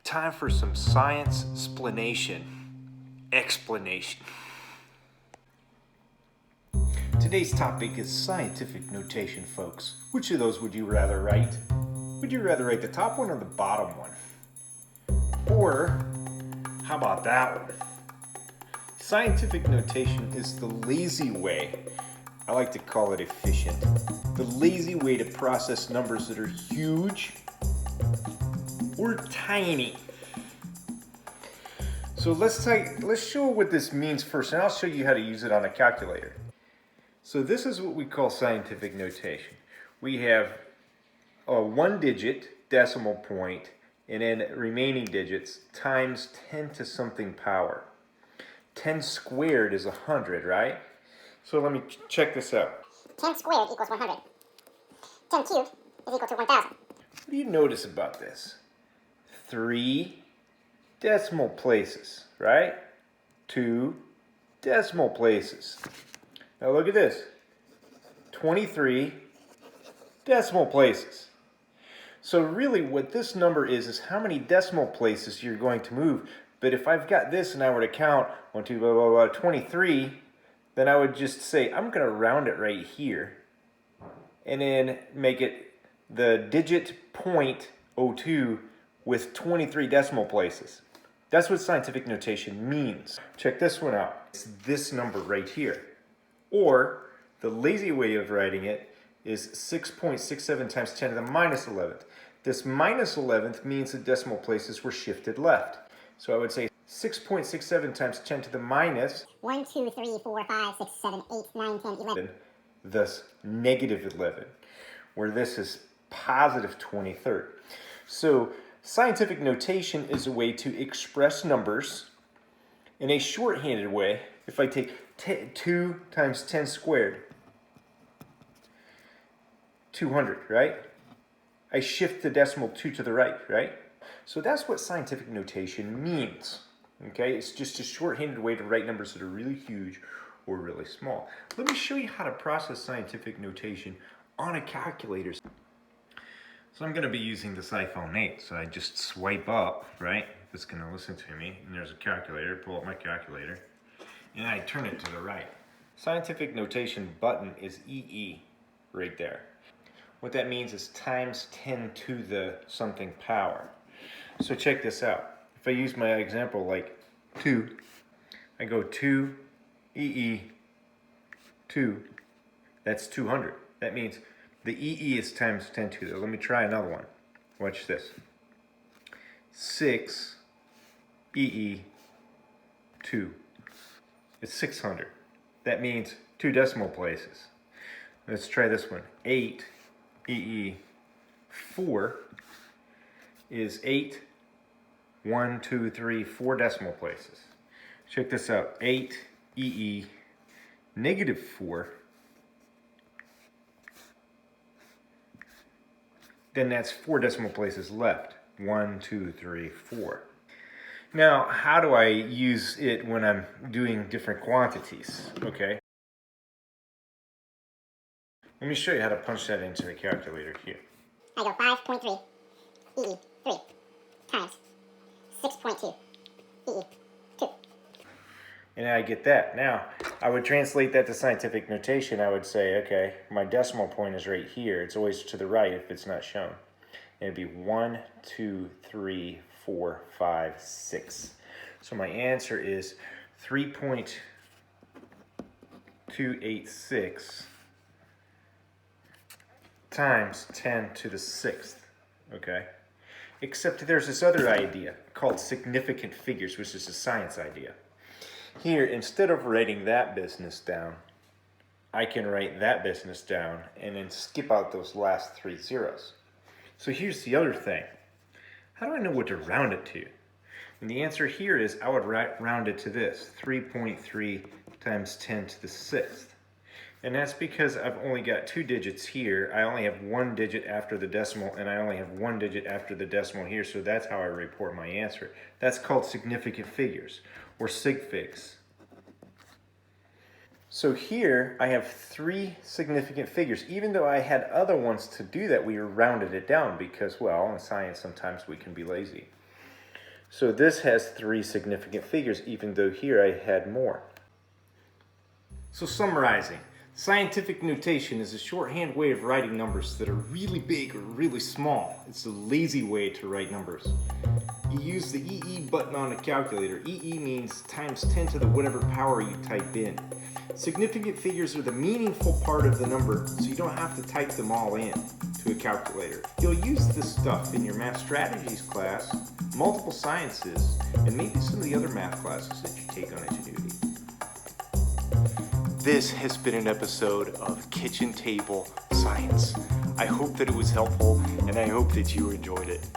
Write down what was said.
Time for some science explanation. Today's topic is scientific notation, folks. Which of those would you rather write? Would you rather write the top one or the bottom one? Or how about that one? Scientific notation is the lazy way, I like to call it efficient, the lazy way to process numbers that are huge or tiny. So let's show what this means first, and I'll show you how to use it on a calculator. So this is what we call scientific notation. We have a 1-digit decimal point and then remaining digits times 10 to something power. 10 squared is 100, right? So let me check this out. 10 squared equals 100. 10 cubed is equal to 1,000. What do you notice about this? 3 decimal places, right? 2 decimal places. Now look at this. 23 decimal places. So really what this number is how many decimal places you're going to move. But if I've got this and I were to count 1, 2, blah, blah, blah, 23, then I would just say, I'm going to round it right here. And then make it the digit 0.02 with 23 decimal places. That's what scientific notation means. Check this one out. It's this number right here. Or the lazy way of writing it is 6.67 times 10 to the minus 11th. This minus 11th means the decimal places were shifted left. So I would say 6.67 times 10 to the minus 1, 2, 3, 4, 5, 6, 7, 8, 9, 10, 11. Thus negative 11, where this is positive 23rd. So scientific notation is a way to express numbers in a shorthanded way. If I take 2 times 10 squared, 200, right? I shift the decimal 2 to the right, right? So that's what scientific notation means. Okay, it's just a shorthanded way to write numbers that are really huge or really small. Let me show you how to process scientific notation on a calculator. So I'm going to be using this iPhone 8. So I just swipe up, right? If it's going to listen to me, and there's a calculator, pull up my calculator, and I turn it to the right. Scientific notation button is EE right there. What that means is times 10 to the something power. So check this out. If I use my example like 2, I go 2 EE 2, that's 200. That means the EE is times 10 to the. Let me try another one. Watch this. 6 EE 2. It's 600. That means 2 decimal places. Let's try this one. 8 EE 4 is 8, 1, 2, 3, 4 decimal places. Check this out. 8 EE negative 4. Then that's 4 decimal places left. 1, 2, 3, 4. Now, how do I use it when I'm doing different quantities? Okay. Let me show you how to punch that into the calculator here. I go 5.3 EE 3 times 6.2 EE 2. And I get that. Now, I would translate that to scientific notation. I would say, okay, my decimal point is right here. It's always to the right if it's not shown. And it'd be 1, 2, 3, 4, 5, 6. So my answer is 3.286 times 10 to the 6th. Okay? Except there's this other idea called significant figures, which is a science idea. Here, instead of writing that business down, I can write that business down and then skip out those last 3 zeros. So here's the other thing. How do I know what to round it to? And the answer here is I would round it to this, 3.3 times 10 to the 6th. And that's because I've only got 2 digits here. I only have 1 digit after the decimal, and I only have 1 digit after the decimal here, so that's how I report my answer. That's called significant figures, or sig figs. So here I have 3 significant figures. Even though I had other ones to do that, we rounded it down because, well, in science sometimes we can be lazy. So this has 3 significant figures, even though here I had more. So summarizing, scientific notation is a shorthand way of writing numbers that are really big or really small. It's a lazy way to write numbers. You use the EE button on a calculator. EE means times 10 to the whatever power you type in. Significant figures are the meaningful part of the number, so you don't have to type them all in to a calculator. You'll use this stuff in your math strategies class, multiple sciences, and maybe some of the other math classes that you take on Ingenuity. This has been an episode of Kitchen Table Science. I hope that it was helpful, and I hope that you enjoyed it.